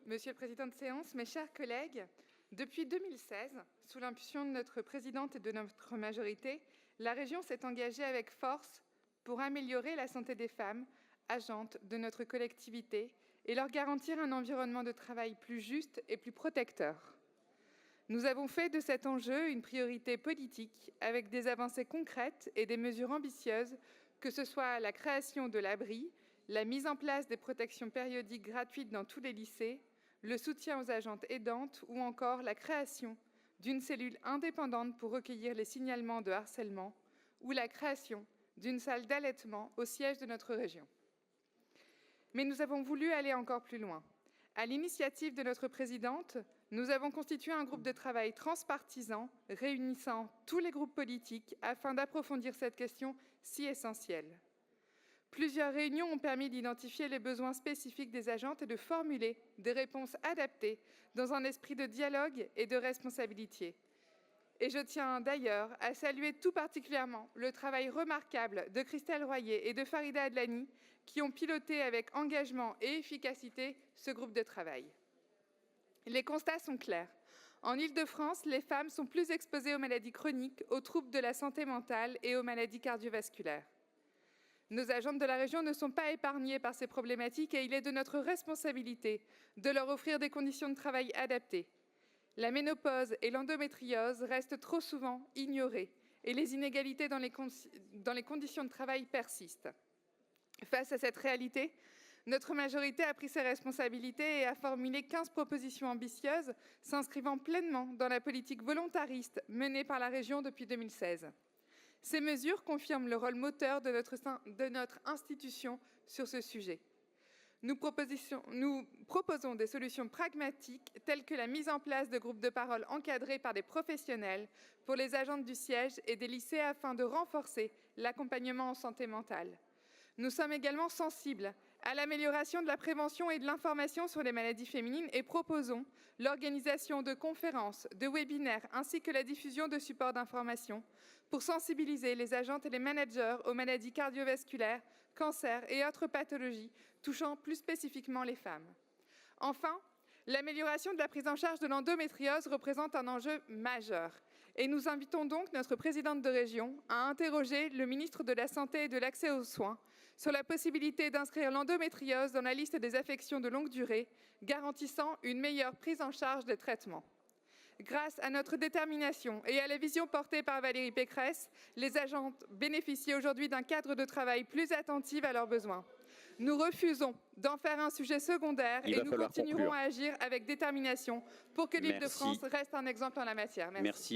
Monsieur le Président de séance, mes chers collègues, depuis 2016, sous l'impulsion de notre présidente et de notre majorité, la région s'est engagée avec force pour améliorer la santé des femmes, agentes de notre collectivité, et leur garantir un environnement de travail plus juste et plus protecteur. Nous avons fait de cet enjeu une priorité politique avec des avancées concrètes et des mesures ambitieuses, que ce soit la création de l'abri, la mise en place des protections périodiques gratuites dans tous les lycées, le soutien aux agentes aidantes ou encore la création d'une cellule indépendante pour recueillir les signalements de harcèlement ou la création d'une salle d'allaitement au siège de notre région. Mais nous avons voulu aller encore plus loin. À l'initiative de notre présidente, nous avons constitué un groupe de travail transpartisan réunissant tous les groupes politiques afin d'approfondir cette question si essentielle. Plusieurs réunions ont permis d'identifier les besoins spécifiques des agentes et de formuler des réponses adaptées dans un esprit de dialogue et de responsabilité. Et je tiens d'ailleurs à saluer tout particulièrement le travail remarquable de Christelle Royer et de Farida Adlani qui ont piloté avec engagement et efficacité ce groupe de travail. Les constats sont clairs. En Île-de-France, les femmes sont plus exposées aux maladies chroniques, aux troubles de la santé mentale et aux maladies cardiovasculaires. Nos agentes de la région ne sont pas épargnées par ces problématiques et il est de notre responsabilité de leur offrir des conditions de travail adaptées. La ménopause et l'endométriose restent trop souvent ignorées et les inégalités dans les conditions de travail persistent. Face à cette réalité, notre majorité a pris ses responsabilités et a formulé 15 propositions ambitieuses s'inscrivant pleinement dans la politique volontariste menée par la région depuis 2016. Ces mesures confirment le rôle moteur de notre institution sur ce sujet. Nous proposons des solutions pragmatiques telles que la mise en place de groupes de parole encadrés par des professionnels pour les agentes du siège et des lycées afin de renforcer l'accompagnement en santé mentale. Nous sommes également sensibles à l'amélioration de la prévention et de l'information sur les maladies féminines et proposons l'organisation de conférences, de webinaires ainsi que la diffusion de supports d'information pour sensibiliser les agentes et les managers aux maladies cardiovasculaires, cancers et autres pathologies touchant plus spécifiquement les femmes. Enfin, l'amélioration de la prise en charge de l'endométriose représente un enjeu majeur et nous invitons donc notre présidente de région à interroger le ministre de la Santé et de l'Accès aux soins sur la possibilité d'inscrire l'endométriose dans la liste des affections de longue durée, garantissant une meilleure prise en charge des traitements. Grâce à notre détermination et à la vision portée par Valérie Pécresse, les agentes bénéficient aujourd'hui d'un cadre de travail plus attentif à leurs besoins. Nous refusons d'en faire un sujet secondaire et nous continuerons à agir avec détermination pour que l'Île-de-France reste un exemple en la matière. Merci.